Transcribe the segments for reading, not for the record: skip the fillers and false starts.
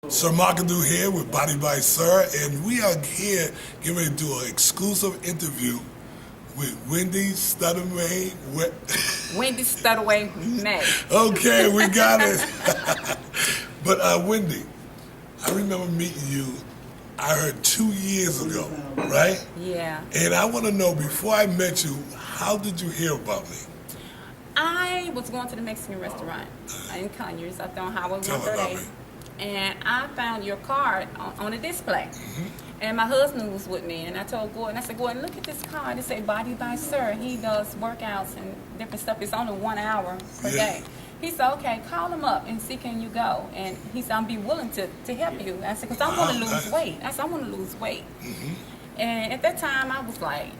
Sir McAdoo here with Body by Sir, and we are here getting ready to do an exclusive interview with Wendy May. Wendy May. Okay, we got it. But Wendy, I remember meeting you, I heard 2 years ago, right? Yeah. And I want to know, before I met you, how did you hear about me? I was going to the Mexican restaurant in Conyers up on Highway 138. And I found your card on a display. And my husband was with me, and I told Gordon, I said, Gordon, look at this card. It say Body by Sir. He does workouts and different stuff. It's only 1 hour per day. He said, okay, call him up and see can you go. And he said, I'll be willing to help you. I said, because I want to lose weight. I said, I want to lose weight. And at that time, I was like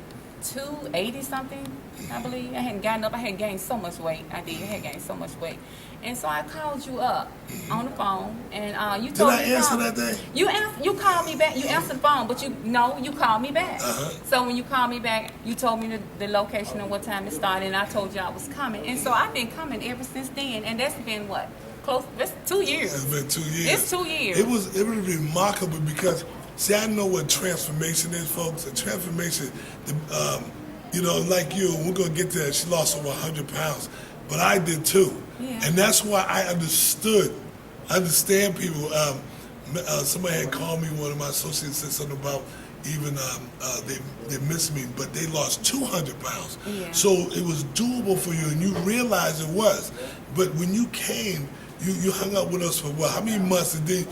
280 something, I believe. I hadn't gotten up. I had gained so much weight. I had gained so much weight. And so I called you up on the phone, and you told me. Did I answer that day? You called me back. You answered the phone, but you called me back. So when you called me back, you told me the location and what time it started, and I told you I was coming. And so I've been coming ever since then, and that's been what? It's 2 years. It's been 2 years. It's 2 years. It was remarkable because, see, I know what transformation is, folks. And transformation, you know, like you, we're going to get to that. She lost over 100 pounds, but I did too. Yeah. And that's why I understand people. Somebody had called me, one of my associates said something about even they missed me, but they lost 200 pounds. Yeah. So it was doable for you, and you realized it was. But when you came, you hung out with us for what? How many months? And did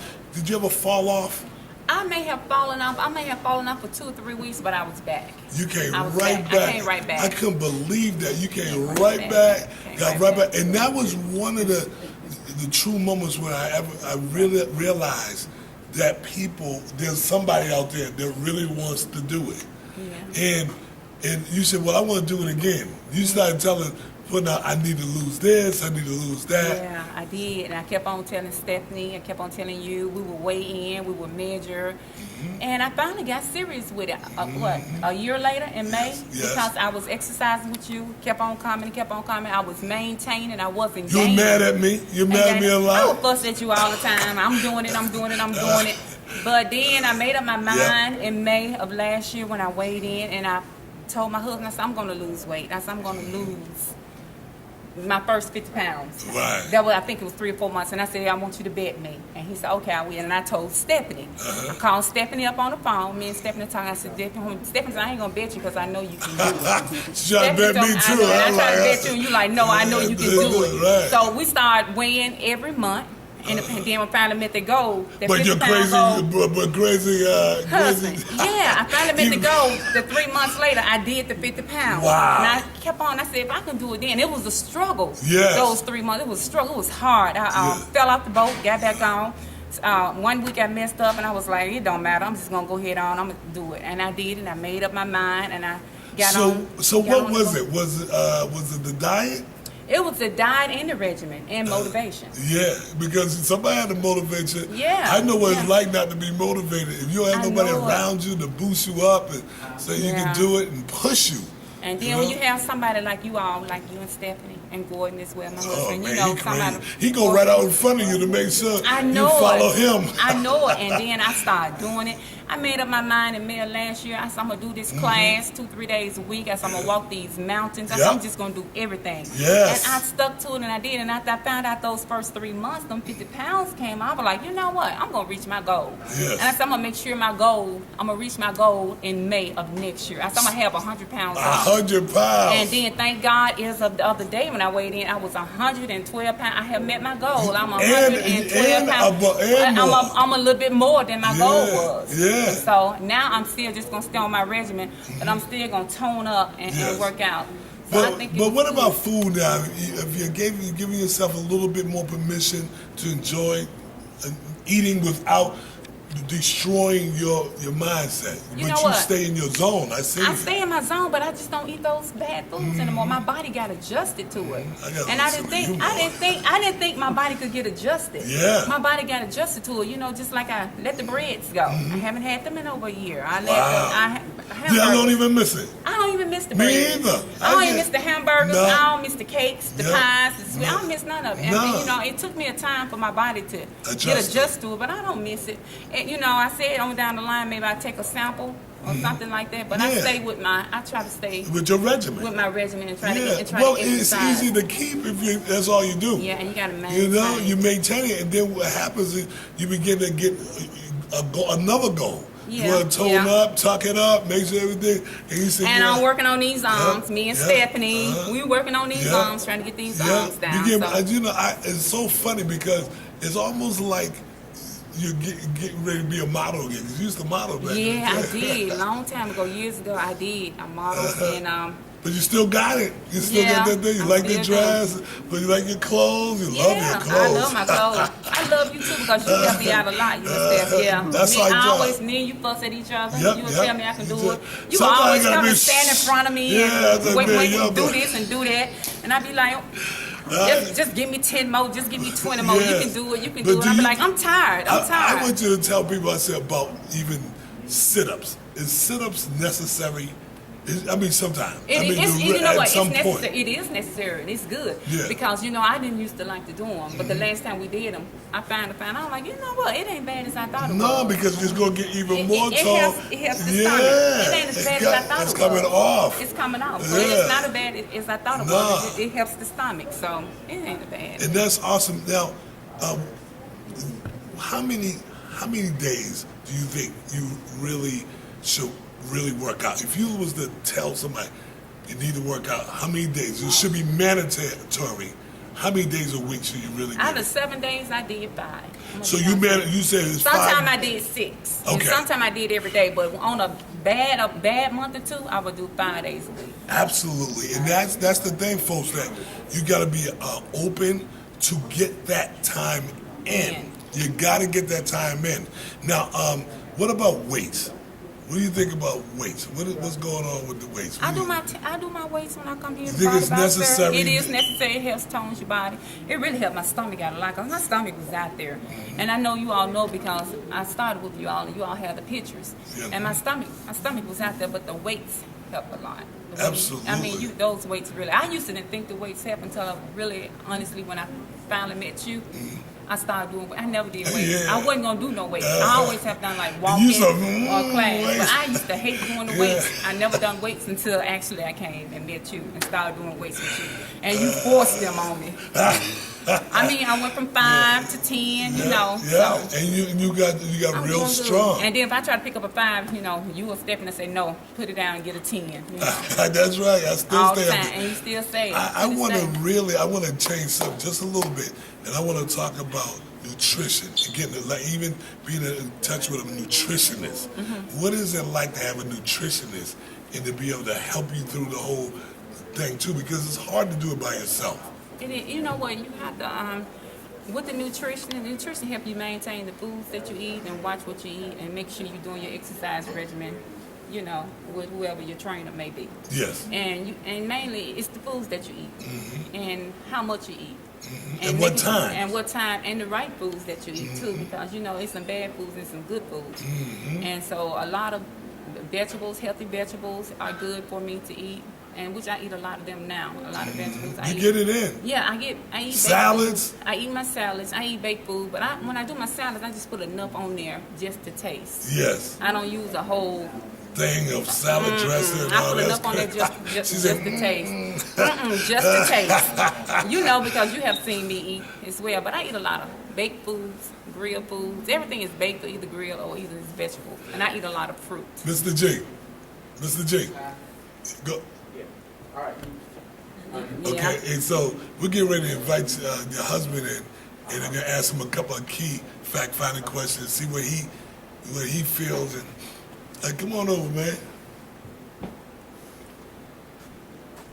you ever fall off? I may have fallen off. I may have fallen off for 2 or 3 weeks, but I was back. You came right back. I came right back. I couldn't believe that. You came right back. Got right back. And that was one of the true moments where I really realized that there's somebody out there that really wants to do it. Yeah. And you said, well, I want to do it again. You started putting out, I need to lose this, I need to lose that. Yeah, I did. And I kept on telling Stephanie, I kept on telling you, we would weigh in, we would measure. And I finally got serious with it, a year later in May? Yes. Because I was exercising with you, kept on coming. I was maintaining, I wasn't You were gaining. mad at me? You mad at me a lot? I would fuss at you all the time. I'm doing it. But then I made up my mind in May of last year when I weighed in, and I told my husband, I said, I'm going to lose weight. I said, I'm going to lose my first 50 pounds. Right. That was, I think it was 3 or 4 months, and I said, I want you to bet me. And he said, okay, I will. And I told Stephanie. I called Stephanie up on the phone. Me and Stephanie talking. I said, Stephanie said, I ain't gonna bet you because I know you can do it. She tried to bet me too. I tried to bet you, and you like, no, I know you can do it. Right. So we started weighing every month. And then we finally met the goal. But you're crazy, crazy. Yeah, I finally met the goal. The 3 months later, I did the 50 pounds. Wow. And I kept on. I said, if I can do it then. It was a struggle. Yes. Those 3 months. It was a struggle. It was hard. I fell off the boat, got back on. 1 week I messed up, and I was like, it don't matter. I'm just going to go ahead on. I'm going to do it. And I did, and I made up my mind, and I got on. So what was it? Was it the diet? It was the diet and the regimen and motivation. Yeah, because somebody had to motivate you. Yeah. I know what it's like not to be motivated. If you don't have nobody around you to boost you up and say you can do it and push you. And then when you have somebody like you all, like you and Stephanie and Gordon as well, my husband, man, you know, somebody. He go right out in front of you to make sure you follow him. I know it. And then I started doing it. I made up my mind in May of last year. I said, I'm going to do this class 2-3 days a week. I said, I'm going to walk these mountains. I said, I'm just going to do everything. Yes. And I stuck to it, and I did. And after I found out those first 3 months, them 50 pounds came, I was like, you know what? I'm going to reach my goal. Yes. And I said, I'm going to make sure I'm going to reach my goal in May of next year. I said, I'm going to have 100 pounds off. 100 pounds. And then, thank God, as of the other day when I weighed in, I was 112 pounds. I have met my goal. I'm 112 pounds. I'm a little bit more than my goal was. Yeah. So now I'm still just going to stay on my regimen, but I'm still going to tone up and work out. So but what about food now? If you're giving yourself a little bit more permission to enjoy eating without destroying your mindset. You but know you what? stay in your zone. I see. I stay in my zone, but I just don't eat those bad foods anymore. My body got adjusted to it, and I didn't think my body could get adjusted. Yeah. My body got adjusted to it. You know, just like I let the breads go. I haven't had them in over a year. I let I don't even miss it. I don't even miss the Me breads. either. I don't even miss the hamburgers. No. I don't miss the cakes, the pies, the sweet. I don't miss none of it. No. And, you know, it took me a time for my body to get adjusted to it, but I don't miss it. And, you know, I said on down the line, maybe I take a sample or something like that. But I stay with I try to stay with your regimen. With my regimen and try to get well, to exercise. it's easy to keep if that's all you do. Yeah, and you got to maintain. You know, you maintain it, and then what happens is you begin to get another goal. Yeah, you want to tone up, tuck it up, make sure everything. And you say, I'm working on these arms. Me and Stephanie, we working on these arms, trying to get these arms down. You know, it's so funny because it's almost like you're getting ready to be a model again. 'Cause you used to model back then. Yeah, I did. Long time ago, years ago, I did. I modeled and But you still got it. You still got that thing. You like your dress, but you like your clothes. You love your clothes. I love my clothes. I love you too because you help me out a lot. You and Steph, That's me and you fuss at each other. Yep, You would tell me I can do it. You Sometimes always gotta come be and stand in front of me and wait, do this and do that. And I'd be like, just give me 10 more, just give me 20 more. You can do it, you can do it. I'd be like, I'm tired. I want you to tell people, I said, about even sit-ups. Is sit-ups necessary? I mean, sometimes. You know what? Some it's point. necessary. It is necessary, and it's good. Yeah. Because, you know, I didn't used to like to do them, but the last time we did them, I found I'm like, you know what? It ain't bad as I thought it was. No, because it's going to get even more tall. It helps the stomach. It ain't as bad as I thought it was. It's coming off. It's coming off. But it's not as bad as I thought it was. It helps the stomach, so it ain't bad. And that's awesome. Now, how many days do you think you really should work out? If you was to tell somebody you need to work out, how many days? It should be mandatory. How many days a week should you really do? Out of 7 days, I did 5. So you said it's 5? Sometimes I did 6. Okay. And sometimes I did every day, but on a bad month or two, I would do 5 days a week. Absolutely. And that's the thing, folks, that you got to be open to get that time in. You got to get that time in. Now, what about weights? What do you think about weights? What's going on with the weights? I do my weights when I come here. You think it's necessary? It is necessary. It helps tone your body. It really helped my stomach out a lot because my stomach was out there, and I know you all know because I started with you all, and you all have the pictures. Yeah. And my stomach was out there, but the weights help a lot. Absolutely. I mean, those weights really. I used to didn't think the weights help until I really, honestly, when I finally met you. I started doing. I never did weights. I wasn't gonna do no weights. I always have done like walking or class. But I used to hate doing the weights. I never done weights until actually I came and met you and started doing weights with you. And you forced them on me. I mean, I went from 5 to 10. You know. Yeah. So, and you got real strong. And then if I try to pick up a 5, you know, you will step in and say no, put it down and get a 10. You know. That's right. I still all stay the time, and you still say it. I want to change something just a little bit, and I want to talk about nutrition. Again, like even being in touch with a nutritionist. What is it like to have a nutritionist and to be able to help you through the whole thing too? Because it's hard to do it by yourself. You know what? You have to, with the nutrition help you maintain the foods that you eat and watch what you eat and make sure you're doing your exercise regimen, you know, with whoever your trainer may be. Yes. And mainly it's the foods that you eat and how much you eat. And what time. And what time, and the right foods that you eat too, because you know, it's some bad foods and some good foods. And so a lot of vegetables, healthy vegetables are good for me to eat. And which I eat a lot of them now. A lot of vegetables. You get it in. Yeah, I eat salads. I eat my salads. I eat baked food, but when I do my salads, I just put enough on there just to taste. Yes. I don't use a whole thing of salad dressing. I put enough on there just to taste. Just to taste. You know, because you have seen me eat as well. But I eat a lot of baked foods, grilled foods. Everything is baked or either grilled or either it's vegetable. And I eat a lot of fruit. Mr. G, go. All right. Okay, and so we're getting ready to invite your husband in, and I'm gonna ask him a couple of key fact-finding questions, see what he feels, and come on over, man.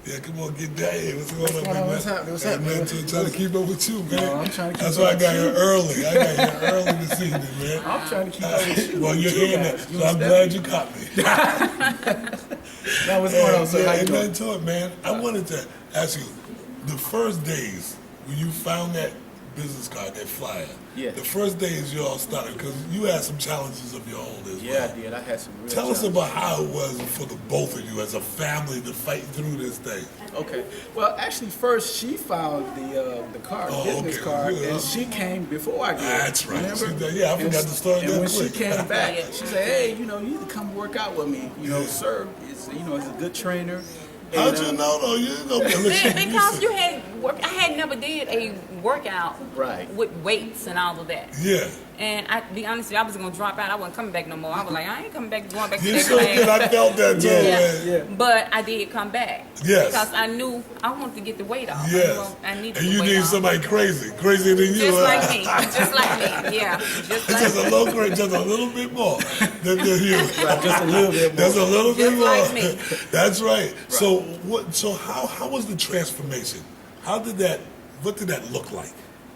Yeah, come on, get that. Hey, what's going on, man? What's happening? What's happening? Man, trying to keep up with you, man. No, I'm trying to keep That's up why I with got you. here early. I got here early this evening, man. I'm trying to keep up with you. Well, you're You here now, guys. so I'm glad you caught me. Now, what's going on, sir? How you And doing? nothing to it, man. I wanted to ask you, the first days when you found that business card, that flyer, Yeah. the first days you all started, because you had some challenges of your own as Yeah, well. I did. I had some real Tell us challenges. about how it was for the both of you as a family to fight through this thing. Okay. Well, actually, first she found the card, Oh, business okay. card, Yeah. and she came before I did. That's right. Remember? She did. Yeah, I forgot to start And that when quick. she came back, she said, "Hey, you need to come work out with me. Sir, is he's a good trainer." How'd And, you know though? You didn't know listen, Because you had work, I had never did a workout Right. with weights and all of that. Yeah. And I be honest with you, I was gonna drop out. I wasn't coming back no more. I was like, I ain't coming back, going back to You that sure did. class. I felt that too, man. Yeah. But I did come back. Yes. Because I knew I wanted to get the weight off. Yes. I needed And the you weight need off. somebody crazier than you. Just huh? like me. Just like me. Yeah. Just like Just a me. little crazy, just a little bit more than you. Right, just a little bit more. Just a little bit Just more. like me. That's right. So what? So how was the transformation? What did that look like?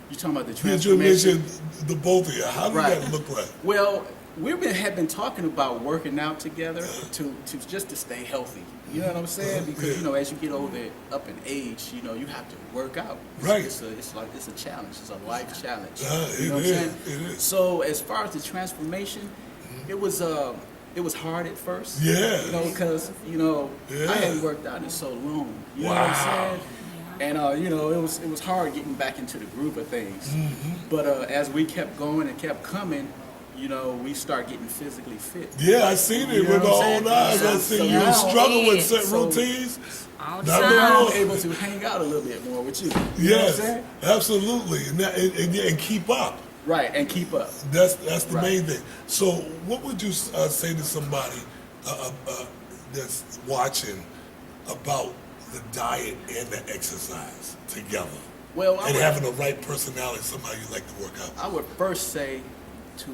You talking about the You transformation? mentioned the both of you. How did Right. that look like? Well, have been talking about working out together to just to stay healthy. You know what I'm saying? Because as you get up in age, you have to work out. Right. It's a challenge. It's a life challenge. It You know what I'm is. saying? It is. So as far as the transformation, it was hard at first. Yeah. Because Yeah. I hadn't worked out in so long. You know what Wow. I'm saying? And it was hard getting back into the groove of things. Mm-hmm. But as we kept going and kept coming, we start getting physically fit. Yeah, I seen it You know with my what I'm own saying? eyes. I So seen you now- struggle with certain So- routines. all the Not time. no Now more. I'm able to hang out a little bit more with you. You know what I'm Yes, saying? absolutely, and keep up. Right, and keep up. That's the Right. main thing. So, what would you say to somebody that's watching about the diet and the exercise together, Well, and having the right personality, somebody you like to work out? I would first say to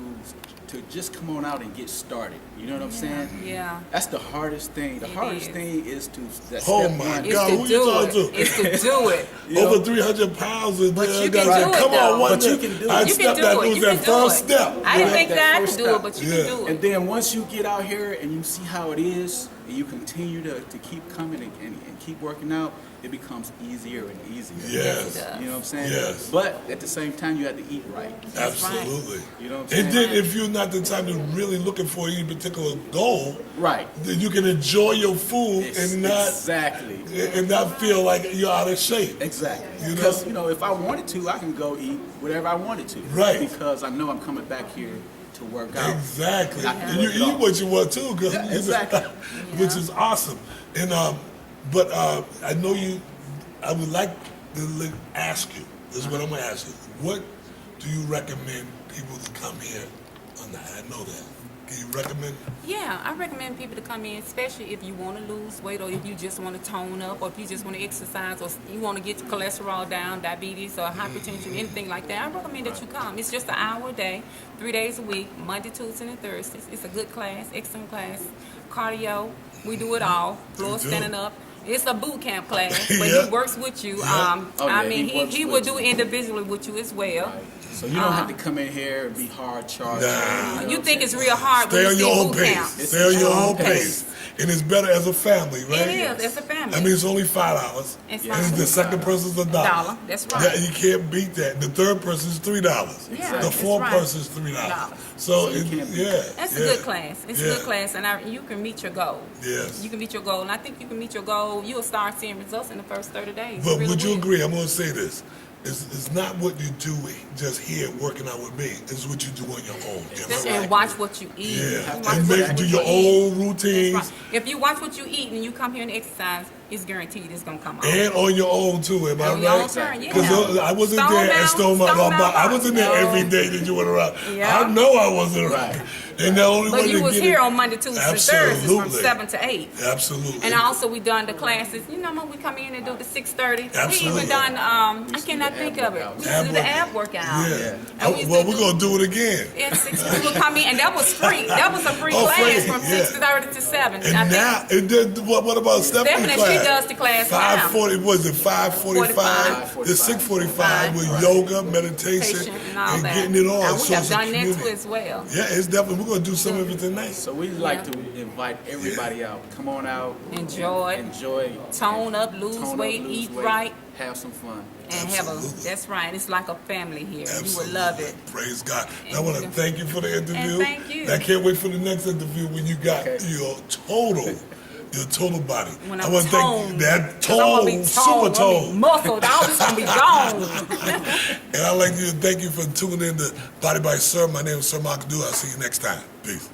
just come on out and get started. You know what I'm saying? Yeah. That's the hardest thing. The It hardest is. thing is to that Oh step my one. It's God, to who you do talking it. to? It's to do it. You know? Over 300 pounds, and But you guys can said, do it, come though. on, one But you day, can do it. I You can stepped do that it. was You that can do first it. step. I didn't think That that I first could do it, step. but you Yeah. can do And it. then once you get out here and you see how it is, and you continue to keep coming and keep working out, it becomes easier and easier. Yes. It does. You know what I'm saying? Yes. But at the same time, you have to eat right. That's right. Absolutely. You know what I'm And saying? then if you're not the type to really looking for any particular goal, Right. then you can enjoy your food and not Exactly. feel like you're out of shape. Exactly. You know? Because, if I wanted to, I can go eat whatever I wanted to. Right. Because I know I'm coming back here to work out. Exactly. I can And you work it eat off. what you want too, girl. Yeah, exactly. Which is awesome. And but I know you. I would like to ask you. This is what I'm gonna ask you. What do you recommend people to come here on that? I know that. Can you recommend? Yeah, I recommend people to come in, especially if you want to lose weight or if you just want to tone up or if you just want to exercise or you want to get your cholesterol down, diabetes or hypertension, anything like that. I recommend that you come. It's just an hour a day, 3 days a week, Monday, Tuesday, and Thursdays. It's a good class, excellent class. Cardio, we do it all. Floor You do. standing up. It's a boot camp class, but Yeah. he works with you. Yeah. Oh, yeah, I mean, he works he with will do you. individually with you as well. Right. So you don't have to come in here and be hard charged. Nah. You think it's real hard Stay when on you your see own boot pace. camp. Stay on your own pace. And it's better as a family, right? It is, as a family. I mean, it's only $5. It's Yeah. And fine. the second person's $1. $1, that's right. Yeah, you can't beat that. The third person's $3. Yeah, The that's fourth right. person's $3. $3. So, you can't beat yeah, That's yeah. a good class. It's Yeah. a good class, and you can meet your goal. Yes. You can meet your goal, and I think you can meet your goal. You'll start seeing results in the first 30 days. But really would you will. agree? I'm going to say this. It's not what you do just here working out with me. It's what you do on your own. Am I And right? watch what you eat. Yeah. You watch And what do you your eat. own routines. Right. If you watch what you eat and you come here and exercise, it's guaranteed it's gonna come out. And on your own too, am I On your own right? turn, yeah. Because I wasn't Stone there at Mountain, Stone Mountain. Stone I Mountain. wasn't there No. every day that you went around. Yeah. I know I wasn't around. And the only But way you to was get here it, on Monday, Tuesday, and Thursdays from Absolutely. 7 to 8. Absolutely. And also we done the classes. You know when we come in and do the 6:30. We Absolutely. even done I cannot think of it. We used to do the ab workout. Yeah. And we used Well, to we're do- going to do it again. And 6 people come in, and that was free. That was a free Oh, class free, from yeah. 6:30 to 7. And now, and then what about Stephanie's Stephanie, class? she does the class now. 5:40, was it 5:45? 5:45. It's 6:45 with yoga, meditation, Patient and all and that. getting it on. And we So have it's a done that too community. as well. Yeah, it's definitely, we're gonna do some of it tonight. So we like to invite everybody out. Come on out. Enjoy, tone up, lose weight, eat right, have some fun. and Absolutely. that's right. It's like a family here. You Absolutely. would love it. Praise God. And I want to you- thank you for the interview. And thank you. I can't wait for the next interview when you got Okay. your total body. When I I'm want to toned. thank that 'Cause I'm gonna be super I'm gonna be tone. muscled. I'm just gonna be gone. And I'd like to thank you for tuning in to Body by Sir. My name is Sir Mark Du. I'll see you next time. Peace.